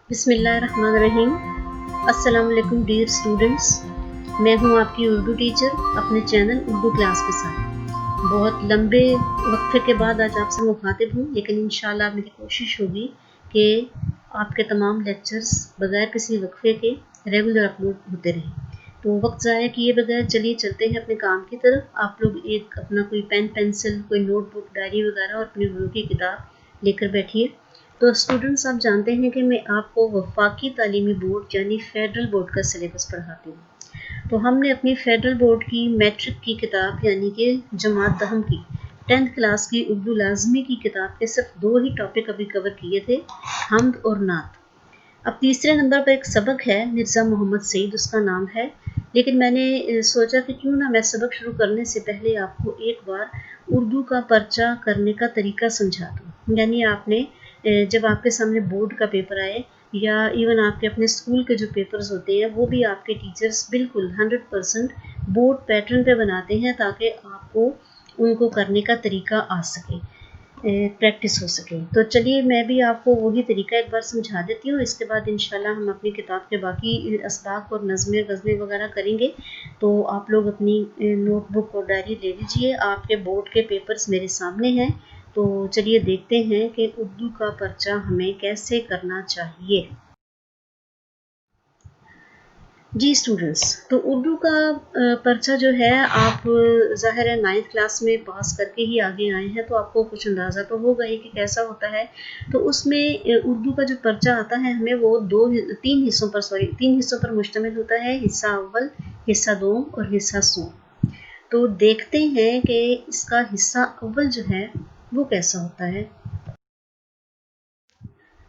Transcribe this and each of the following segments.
بسم اللہ الرحمن الرحیم۔ السلام علیکم ڈیئر اسٹوڈنٹس، میں ہوں آپ کی اردو ٹیچر اپنے چینل اردو کلاس کے ساتھ۔ بہت لمبے وقفے کے بعد آج آپ سے مخاطب ہوں، لیکن انشاءاللہ میری کوشش ہوگی کہ آپ کے تمام لیکچرز بغیر کسی وقفے کے ریگولر اپلوڈ ہوتے رہیں۔ تو وقت ضائع کیے بغیر چلیے چلتے ہیں اپنے کام کی طرف۔ آپ لوگ ایک اپنا کوئی پین پینسل، کوئی نوٹ بک، ڈائری وغیرہ اور اپنی اردو کی کتاب لے کر بیٹھیے۔ تو اسٹوڈنٹس، آپ جانتے ہیں کہ میں آپ کو وفاقی تعلیمی بورڈ یعنی فیڈرل بورڈ کا سلیبس پڑھاتی ہوں۔ تو ہم نے اپنی فیڈرل بورڈ کی میٹرک کی کتاب یعنی کہ جماعت دہم کی 10th کلاس کی اردو لازمی کی کتاب کے صرف 2 ہی ٹاپک ابھی کور کیے تھے، حمد اور نعت۔ اب تیسرے نمبر پر ایک سبق ہے مرزا محمد سعید، اس کا نام ہے، لیکن میں نے سوچا کہ کیوں نہ میں سبق شروع کرنے سے پہلے آپ کو ایک بار اردو کا پرچہ کرنے کا طریقہ سمجھا دوں۔ یعنی آپ نے جب آپ کے سامنے بورڈ کا پیپر آئے یا ایون آپ کے اپنے اسکول کے جو پیپرز ہوتے ہیں وہ بھی آپ کے ٹیچرز بالکل 100% بورڈ پیٹرن پہ بناتے ہیں تاکہ آپ کو ان کو کرنے کا طریقہ آ سکے، پریکٹس ہو سکے۔ تو چلیے میں بھی آپ کو وہی طریقہ ایک بار سمجھا دیتی ہوں، اس کے بعد انشاءاللہ ہم اپنی کتاب کے باقی اسباق اور نظمیں غزلیں وغیرہ کریں گے۔ تو آپ لوگ اپنی نوٹ بک اور ڈائری لے لیجئے، آپ کے بورڈ کے پیپرز میرے سامنے ہیں۔ تو چلیے دیکھتے ہیں کہ اردو کا پرچہ ہمیں کیسے کرنا چاہیے۔ جی اسٹوڈنٹس، تو اردو کا پرچہ جو ہے آپ ظاہر ہے 9th کلاس میں پاس کر کے ہی آگے آئے ہیں، تو آپ کو کچھ اندازہ تو ہوگا ہی کہ کیسا ہوتا ہے۔ تو اس میں اردو کا جو پرچہ آتا ہے ہمیں وہ تین حصوں پر مشتمل ہوتا ہے، حصہ اول، حصہ دوم اور حصہ سوم۔ تو دیکھتے ہیں کہ اس کا حصہ اول جو ہے وہ کیسا ہوتا ہے۔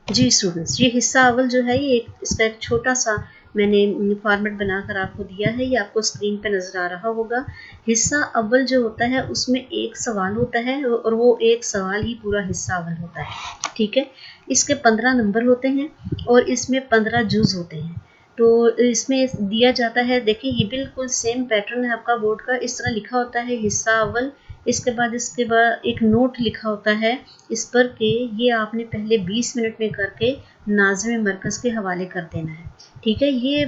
جی اسٹوڈنٹس، یہ حصہ اول جو ہے یہ اس کا ایک چھوٹا سا میں نے فارمیٹ بنا کر آپ کو دیا ہے، یہ آپ کو اسکرین پہ نظر آ رہا ہوگا۔ حصہ اول جو ہوتا ہے اس میں ایک سوال ہوتا ہے اور وہ ایک سوال ہی پورا حصہ اول ہوتا ہے، ٹھیک ہے۔ اس کے 15 نمبر ہوتے ہیں اور اس میں 15 جز ہوتے ہیں۔ تو اس میں دیا جاتا ہے، دیکھیں یہ بالکل سیم پیٹرن ہے آپ کا بورڈ کا، اس طرح لکھا ہوتا ہے حصہ اول، اس کے بعد ایک نوٹ لکھا ہوتا ہے اس پر کہ یہ آپ نے پہلے 20 منٹ میں کر کے ناظم مرکز کے حوالے کر دینا ہے، ٹھیک ہے۔ یہ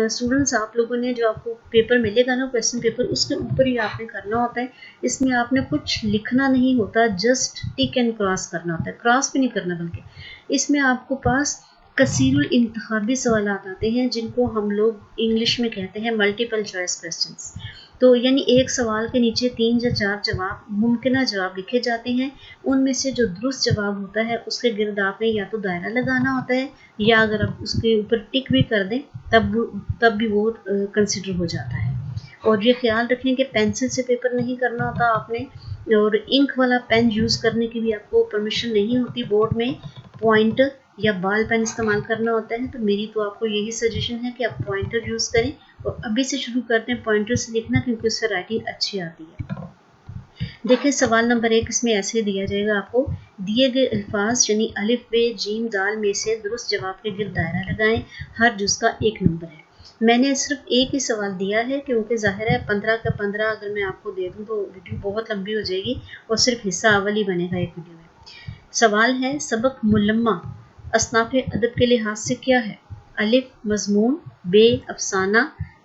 اسٹوڈنٹس آپ لوگوں نے جو آپ کو پیپر ملے گا نا، کویسچن پیپر، اس کے اوپر ہی آپ نے کرنا ہوتا ہے۔ اس میں آپ نے کچھ لکھنا نہیں ہوتا، جسٹ ٹک اینڈ کراس کرنا ہوتا ہے، کراس بھی نہیں کرنا بلکہ اس میں آپ کو پاس کثیر الانتخابی سوالات آتے ہیں جن کو ہم لوگ انگلش میں کہتے ہیں ملٹیپل چوائس کویسچنس۔ تو یعنی ایک سوال کے نیچے 3 یا 4 جواب، ممکنہ جواب لکھے جاتے ہیں، ان میں سے جو درست جواب ہوتا ہے اس کے گرد آپ نے یا تو دائرہ لگانا ہوتا ہے یا اگر آپ اس کے اوپر ٹک بھی کر دیں تب بھی وہ کنسیڈر ہو جاتا ہے۔ اور یہ خیال رکھیں کہ پینسل سے پیپر نہیں کرنا ہوتا آپ نے، اور انک والا پین یوز کرنے کی بھی آپ کو پرمیشن نہیں ہوتی، بورڈ میں پوائنٹر یا بال پین استعمال کرنا ہوتا ہے۔ تو میری تو آپ کو یہی سجیشن ہے کہ آپ پوائنٹر یوز کریں اور ابھی سے شروع کرتے ہیں پوائنٹر سے لکھنا، کیونکہ اس سے رائٹنگ اچھی آتی ہے۔ دیکھیں سوال نمبر 1 اس میں ایسے دیا جائے گا آپ کو، دیے گئے الفاظ یعنی الف ب جیم دال میں سے درست جواب کے گرد دائرہ لگائیں، ہر جز کا 1 نمبر ہے۔ میں نے صرف ایک ہی سوال دیا ہے کیونکہ ظاہر ہے 15 کا 15 اگر میں آپ کو دے دوں تو ویڈیو بہت لمبی ہو جائے گی اور صرف حصہ اول ہی بنے گا ایک ویڈیو میں۔ سوال ہے، سبق ملمہ اصناف ادب کے لحاظ سے کیا ہے؟ الف مضمون، ب افسانہ،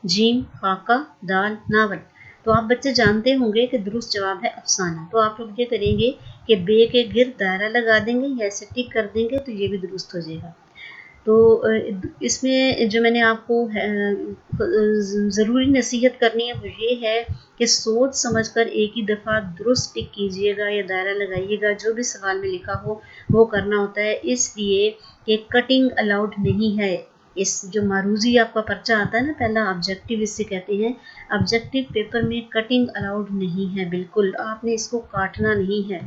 جیم خاکہ، دال ناول۔ تو آپ بچے جانتے ہوں گے کہ درست جواب ہے افسانہ، تو آپ لوگ یہ کریں گے کہ بے کے گرد دائرہ لگا دیں گے یا ایسے ٹک کر دیں گے تو یہ بھی درست ہو جائے گا۔ تو اس میں جو میں نے آپ کو ضروری نصیحت کرنی ہے وہ یہ ہے کہ سوچ سمجھ کر ایک ہی دفعہ درست ٹک کیجئے گا یا دائرہ لگائیے گا، جو بھی سوال میں لکھا ہو وہ کرنا ہوتا ہے، اس لیے کہ کٹنگ الاؤڈ نہیں ہے۔ اس جو معروضی آپ کا پرچہ آتا ہے نا پہلا آبجیکٹیو اس سے کہتے ہیں، آبجیکٹیو پیپر میں کٹنگ الاؤڈ نہیں ہے، بالکل آپ نے اس کو کاٹنا نہیں ہے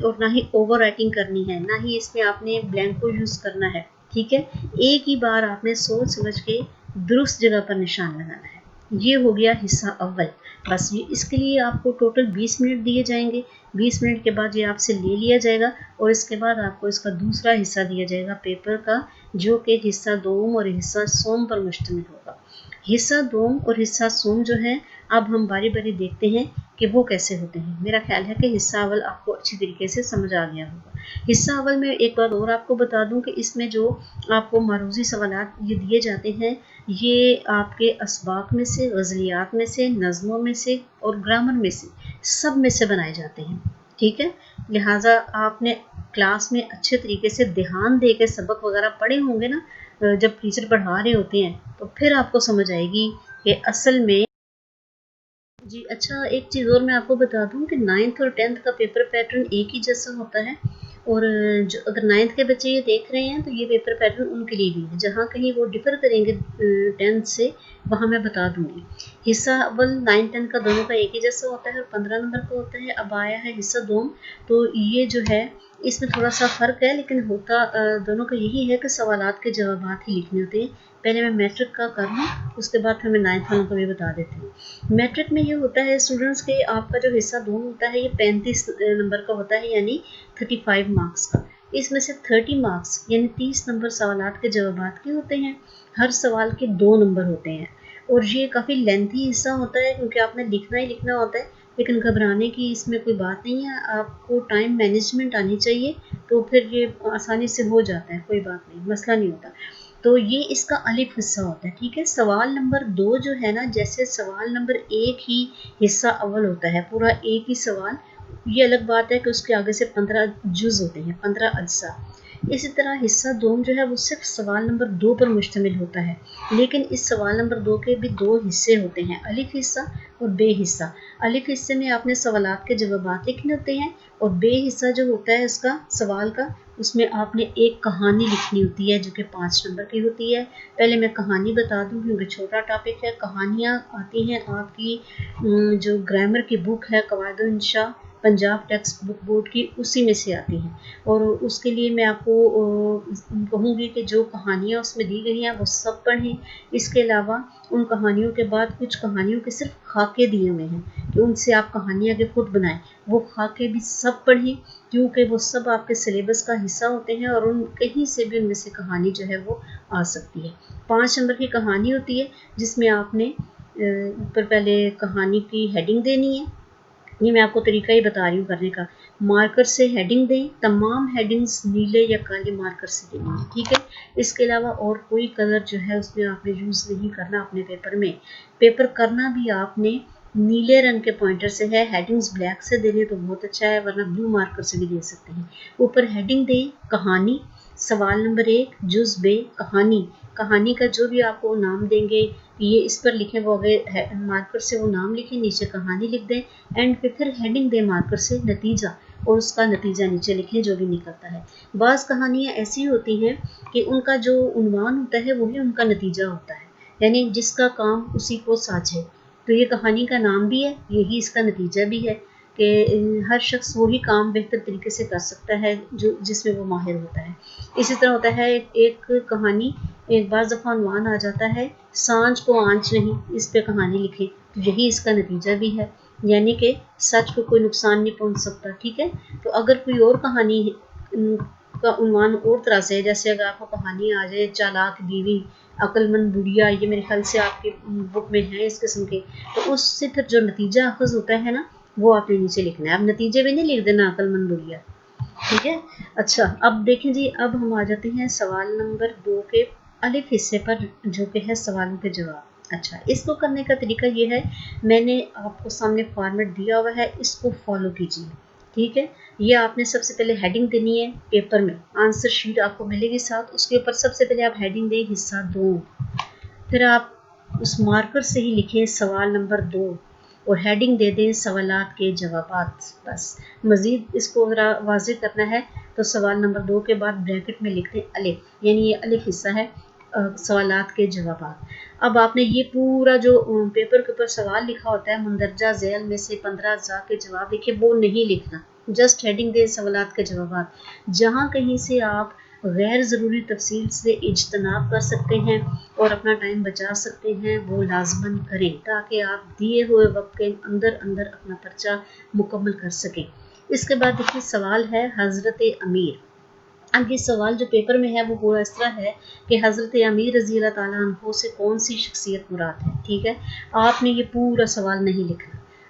اور نہ ہی اوور رائٹنگ کرنی ہے، نہ ہی اس میں آپ نے بلینکو یوز کرنا ہے، ٹھیک ہے۔ ایک ہی بار آپ نے سوچ سمجھ کے درست جگہ پر نشان لگانا ہے۔ یہ ہو گیا حصہ اول، بس اس کے لیے آپ کو ٹوٹل 20 منٹ دیے جائیں گے، 20 منٹ کے بعد یہ آپ سے لے لیا جائے گا اور اس کے بعد آپ کو اس کا دوسرا حصہ دیا جائے گا پیپر کا، جو کہ حصہ دوم اور حصہ سوم پر مشتمل ہوگا۔ حصہ دوم اور حصہ سوم جو ہے اب ہم باری باری دیکھتے ہیں کہ وہ کیسے ہوتے ہیں۔ میرا خیال ہے کہ حصہ اول آپ کو اچھی طریقے سے سمجھ آ گیا ہوگا۔ حصہ اول میں ایک بات اور آپ کو بتا دوں کہ اس میں جو آپ کو معروضی سوالات یہ دیے جاتے ہیں، یہ آپ کے اسباق میں سے، غزلیات میں سے، نظموں میں سے اور گرامر میں سے، سب میں سے بنائے جاتے ہیں، ٹھیک ہے۔ لہٰذا آپ نے کلاس میں اچھے طریقے سے دھیان دے کے سبق وغیرہ پڑھے ہوں گے نا، جب ٹیچر پڑھا رہے ہوتے ہیں تو پھر آپ کو سمجھ آئے گی کہ اصل میں جی اچھا ایک چیز اور میں آپ کو بتا دوں کہ 9th اور 10th کا پیپر پیٹرن ایک ہی جیسا ہوتا ہے، اور جو اگر 9th کے بچے یہ دیکھ رہے ہیں تو یہ پیپر پیٹرن ان کے لیے بھی ہے، جہاں کہیں وہ ڈفر کریں گے 10th سے وہاں میں بتا دوں گی۔ حصہ اول 9 10 کا دونوں کا ایک ہی جیسا ہوتا ہے اور 15 نمبر کا ہوتا ہے۔ اب آیا ہے حصہ دوم، تو یہ جو ہے اس میں تھوڑا سا فرق ہے، لیکن ہوتا دونوں کا یہی ہے کہ سوالات کے جوابات ہی لکھنے ہوتے ہیں۔ پہلے میں میٹرک کا کر لوں، اس کے بعد پھر میں 9th والوں کو بھی بتا دیتی ہوں۔ میٹرک میں یہ ہوتا ہے اسٹوڈنٹس کے آپ کا جو حصہ دوم ہوتا ہے یہ 35 نمبر کا ہوتا ہے، یعنی 35 مارکس کا۔ اس میں سے 30 مارکس یعنی 30 نمبر سوالات کے جوابات کے ہوتے ہیں، ہر سوال کے 2 نمبر ہوتے ہیں، اور یہ کافی لینتھی حصہ ہوتا ہے کیونکہ آپ نے لکھنا ہی لکھنا ہوتا ہے، لیکن گھبرانے کی اس میں کوئی بات نہیں ہے، آپ کو ٹائم مینجمنٹ آنی چاہیے تو پھر یہ آسانی سے ہو جاتا ہے، کوئی بات نہیں، مسئلہ نہیں ہوتا۔ تو یہ اس کا الف حصہ ہوتا ہے، ٹھیک ہے۔ سوال نمبر 2 جو ہے نا، جیسے سوال نمبر 1 ہی حصہ اول ہوتا ہے، پورا ایک ہی سوال، یہ الگ بات ہے کہ اس کے آگے سے 15 جز ہوتے ہیں، 15 اجزاء۔ اسی طرح حصہ دوم جو ہے وہ صرف سوال نمبر 2 پر مشتمل ہوتا ہے، لیکن اس سوال نمبر 2 کے بھی 2 حصے ہوتے ہیں، الف حصہ اور بے حصہ۔ الف حصے میں آپ نے سوالات کے جوابات لکھنے ہوتے ہیں، اور بے حصہ جو ہوتا ہے اس کا سوال کا، اس میں آپ نے ایک کہانی لکھنی ہوتی ہے جو کہ 5 نمبر کی ہوتی ہے۔ پہلے میں کہانی بتا دوں کیونکہ چھوٹا ٹاپک ہے۔ کہانیاں آتی ہیں آپ کی جو گرامر کی بک ہے قواعد الانشاء پنجاب ٹیکسٹ بک بورڈ کی، اسی میں سے آتی ہیں، اور اس کے لیے میں آپ کو کہوں گی کہ جو کہانیاں اس میں دی گئی ہیں وہ سب پڑھیں۔ اس کے علاوہ ان کہانیوں کے بعد کچھ کہانیوں کے صرف خاکے دیے ہوئے ہیں کہ ان سے آپ کہانیاں کے خود بنائیں، وہ خاکے بھی سب پڑھیں کیونکہ وہ سب آپ کے سلیبس کا حصہ ہوتے ہیں، اور ان کہیں سے بھی ان میں سے کہانی جو ہے وہ آ سکتی ہے۔ 5 نمبر کی کہانی ہوتی ہے جس میں آپ نے اوپر پہلے کہانی کی ہیڈنگ دینی ہے، یہ میں آپ کو طریقہ ہی بتا رہی ہوں کرنے کا۔ مارکر سے ہیڈنگ دیں، تمام ہیڈنگز نیلے یا کالے مارکر سے دینی ہے، ٹھیک ہے۔ اس کے علاوہ اور کوئی کلر جو ہے اس میں آپ نے یوز نہیں کرنا اپنے پیپر میں۔ پیپر کرنا بھی آپ نے نیلے رنگ کے پوائنٹر سے ہے، ہیڈنگز بلیک سے دے دیں تو بہت اچھا ہے، ورنہ بلو مارکر سے بھی دے سکتے ہیں۔ اوپر ہیڈنگ دیں کہانی، سوال نمبر 1 جز بے کہانی، کہانی کا جو بھی آپ کو نام دیں گے یہ اس پر لکھیں، وہ مارکر سے وہ نام لکھیں، نیچے کہانی لکھ دیں، اینڈ پہ پھر ہیڈنگ دیں مارکر سے نتیجہ، اور اس کا نتیجہ نیچے لکھیں جو بھی نکلتا ہے۔ بعض کہانیاں ایسی ہوتی ہیں کہ ان کا جو عنوان ہوتا ہے وہی ان کا نتیجہ ہوتا ہے، یعنی جس کا کام اسی کو ساجھے، تو یہ کہانی کا نام بھی ہے، یہی اس کا نتیجہ بھی ہے کہ ہر شخص وہی کام بہتر طریقے سے کر سکتا ہے جس میں وہ ماہر ہوتا ہے۔ اسی طرح ہوتا ہے ایک کہانی، ایک بعض دفعہ عنوان آ جاتا ہے سانچ کو آنچ نہیں، اس پہ کہانی لکھیں، یہی اس کا نتیجہ بھی ہے، یعنی کہ سچ کو کوئی نقصان نہیں پہنچ سکتا، ٹھیک ہے۔ تو اگر کوئی اور کہانی کا عنوان اور طرح سے، جیسے اگر آپ کو کہانی آ جائے چالاک بیوی، عقل مند بڑھیا، یہ میرے خیال سے آپ کی بک میں ہے اس قسم کے، تو اس سے پھر جو نتیجہ اخذ ہوتا ہے نا وہ آپ نے نیچے لکھنا ہے، اب نتیجے میں نہیں لکھ دینا عقل مند بڑھیا، ٹھیک ہے۔ اچھا اب دیکھیں جی، اب ہم آ جاتے ہیں سوال نمبر 2 کے الف حصے پر جو کہ ہے سوالوں کے جواب۔ اچھا اس کو کرنے کا طریقہ یہ ہے، میں نے آپ کو سامنے فارمیٹ دیا ہوا ہے، اس کو فالو کیجیے، ٹھیک ہے۔ یہ آپ نے سب سے پہلے ہیڈنگ دینی ہے پیپر میں، آنسر شیٹ آپ کو ملے گی ساتھ، اس کے اوپر سب سے پہلے آپ ہیڈنگ دیں حصہ 2، پھر آپ اس مارکر سے ہی لکھیں سوال نمبر 2 اور ہیڈنگ دے دیں سوالات کے جوابات، بس۔ مزید اس کو ذرا واضح کرنا ہے تو سوال نمبر 2 کے بعد بریکٹ میں لکھ دیں الف، یعنی یہ الف حصہ ہے سوالات کے جوابات۔ اب آپ نے یہ پورا جو پیپر کے اوپر سوال لکھا ہوتا ہے مندرجہ ذیل میں سے 15 اجزاء کے جواب لکھے، وہ نہیں لکھنا، جسٹ ہیڈنگ دے سوالات کے جوابات۔ جہاں کہیں سے آپ غیر ضروری تفصیل سے اجتناب کر سکتے ہیں اور اپنا ٹائم بچا سکتے ہیں وہ لازماً کریں، تاکہ آپ دیے ہوئے وقت کے اندر اپنا پرچہ مکمل کر سکیں۔ اس کے بعد دیکھیے سوال ہے حضرت امیر۔ اب یہ سوال جو پیپر میں ہے وہ پورا اس طرح ہے کہ حضرت امیر رضی اللہ تعالیٰ عنہ سے کون سی شخصیت مراد ہے، ٹھیک ہے۔ آپ نے یہ پورا سوال نہیں لکھنا،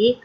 1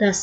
10,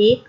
1,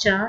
4,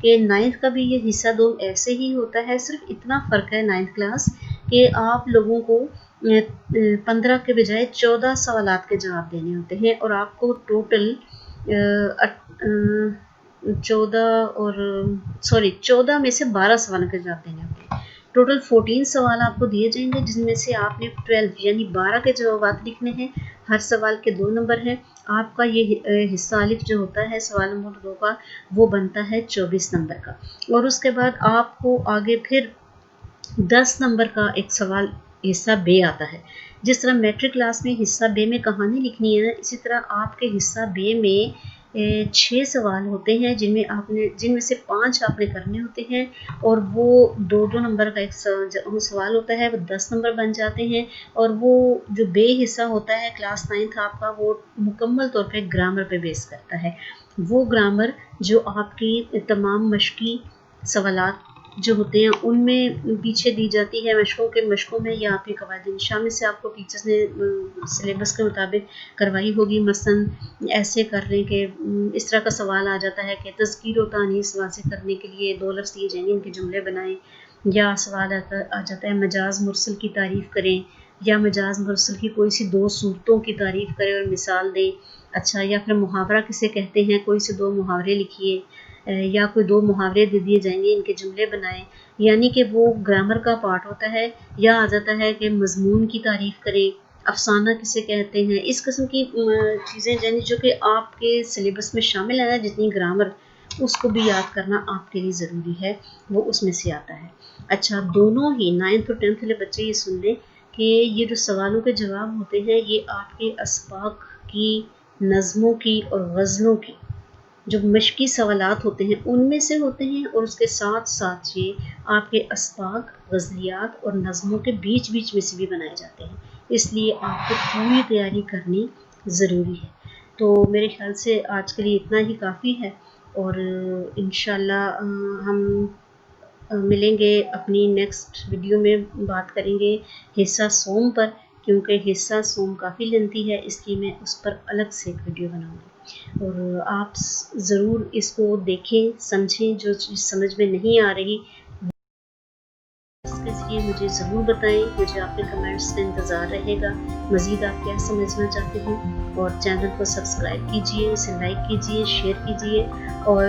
کہ 9th کا بھی یہ حصہ 2 ایسے ہی ہوتا ہے، صرف اتنا فرق ہے 9th کلاس کہ آپ لوگوں کو 15 کے بجائے 14 سوالات کے جواب دینے ہوتے ہیں، اور آپ کو ٹوٹل 14 میں سے 12 سوالوں کے جواب دینے ہوتے ہیں۔ ٹوٹل 14 سوال آپ کو دیے جائیں گے، جس میں سے آپ نے 12 یعنی 12 کے جوابات لکھنے ہیں۔ ہر سوال کے 2 نمبر ہیں۔ آپ کا یہ حصہ الف جو ہوتا ہے سوال نمبر 2 کا، وہ بنتا ہے 24 نمبر کا، اور اس کے بعد آپ کو آگے پھر 10 نمبر کا ایک سوال حصہ بے آتا ہے۔ جس طرح میٹرک کلاس میں حصہ بے میں کہانی لکھنی ہے، اسی طرح آپ کے حصہ بے میں 6 سوال ہوتے ہیں، جن میں سے 5 آپ نے کرنے ہوتے ہیں، اور وہ 2 نمبر کا ایک سوال ہوتا ہے، وہ 10 نمبر بن جاتے ہیں۔ اور وہ جو بے حصہ ہوتا ہے کلاس 9 آپ کا، وہ مکمل طور پہ گرامر پہ بیس کرتا ہے۔ وہ گرامر جو آپ کی تمام مشقی سوالات جو ہوتے ہیں ان میں پیچھے دی جاتی ہے، مشقوں میں، یا آپ کی قواعد انشاء میں سے آپ کو ٹیچرز نے سلیبس کے مطابق کروائی ہوگی۔ مثلا ایسے کر لیں کہ اس طرح کا سوال آ جاتا ہے کہ تذکیر و تانیث واضح کرنے کے لیے 2 لفظ دیے جائیں گے، ان کے جملے بنائیں، یا سوال آ جاتا ہے مجاز مرسل کی تعریف کریں، یا مجاز مرسل کی کوئی سی 2 صورتوں کی تعریف کریں اور مثال دیں۔ اچھا، یا پھر محاورہ کسے کہتے ہیں، کوئی سے 2 محاورے لکھیے، یا کوئی 2 محاورے دے دیے جائیں گے، ان کے جملے بنائیں۔ یعنی کہ وہ گرامر کا پارٹ ہوتا ہے۔ یا آ جاتا ہے کہ مضمون کی تعریف کریں، افسانہ کسے کہتے ہیں، اس قسم کی چیزیں یعنی جو کہ آپ کے سلیبس میں شامل ہے نا، جتنی گرامر، اس کو بھی یاد کرنا آپ کے لیے ضروری ہے، وہ اس میں سے آتا ہے۔ اچھا، دونوں ہی 9th اور 10th والے بچے یہ سن لیں کہ یہ جو سوالوں کے جواب ہوتے ہیں، یہ آپ کے اسباق کی، نظموں کی اور غزلوں کی جو مشقی سوالات ہوتے ہیں ان میں سے ہوتے ہیں، اور اس کے ساتھ ساتھ یہ آپ کے اسباق، غزلیات اور نظموں کے بیچ میں سے بھی بنائے جاتے ہیں۔ اس لیے آپ کو پوری تیاری کرنی ضروری ہے۔ تو میرے خیال سے آج کے لیے اتنا ہی کافی ہے، اور انشاءاللہ ہم ملیں گے اپنی نیکسٹ ویڈیو میں، بات کریں گے حصہ سوم پر، کیونکہ حصہ سوم کافی لینتھی ہے، اس لیے میں اس پر الگ سے ایک ویڈیو بناؤں گی، اور آپ ضرور اس کو دیکھیں، سمجھیں، جو چیز سمجھ میں نہیں آ رہی اس کے ذریعے مجھے ضرور بتائیں، مجھے آپ کے کمنٹس کا انتظار رہے گا۔ مزید آپ کیا سمجھنا چاہتے ہیں، اور چینل کو سبسکرائب کیجئے، اسے لائک کیجئے، شیئر کیجئے، اور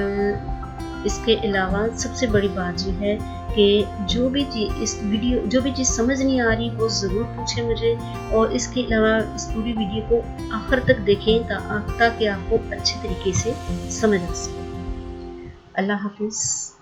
اس کے علاوہ سب سے بڑی بات یہ ہے کہ جو بھی چیز سمجھ نہیں آ رہی وہ ضرور پوچھیں مجھے، اور اس کے علاوہ اس پوری ویڈیو کو آخر تک دیکھیں تاکہ آپ کو اچھے طریقے سے سمجھ آ سکے۔ اللہ حافظ۔